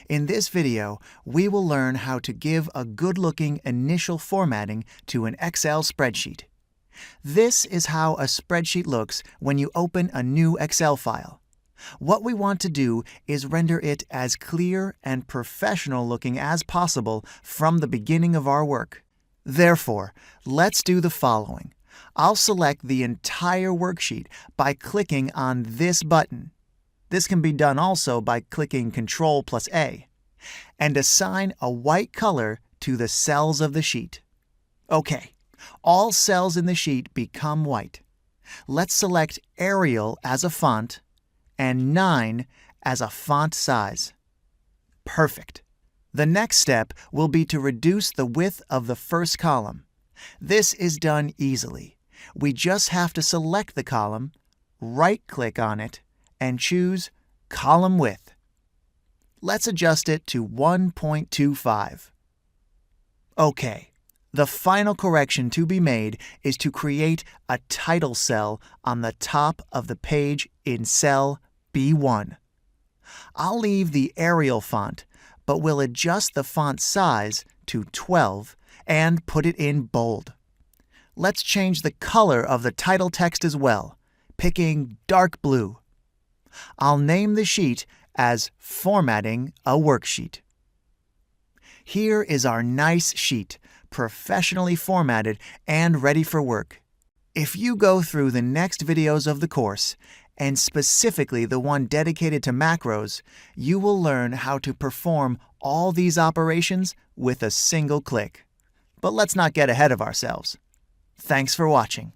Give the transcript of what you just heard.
In this video, we will learn how to give a good-looking initial formatting to an Excel spreadsheet. This is how a spreadsheet looks when you open a new Excel file. What we want to do is render it as clear and professional looking as possible from the beginning of our work. Therefore, let's do the following. I'll select the entire worksheet by clicking on this button. This can be done also by clicking Ctrl+A, and assign a white color to the cells of the sheet. Okay, all cells in the sheet become white. Let's select Arial as a font and 9 as a font size. Perfect. The next step will be to reduce the width of the first column. This is done easily. We just have to select the column, right-click on it, and choose Column Width. Let's adjust it to 1.25. Okay, the final correction to be made is to create a title cell on the top of the page in cell B1. I'll leave the Arial font, but will adjust the font size to 12 and put it in bold. Let's change the color of the title text as well, picking dark blue. I'll name the sheet as Formatting a Worksheet. Here is our nice sheet, professionally formatted and ready for work. If you go through the next videos of the course, and specifically the one dedicated to macros, you will learn how to perform all these operations with a single click. But let's not get ahead of ourselves. Thanks for watching.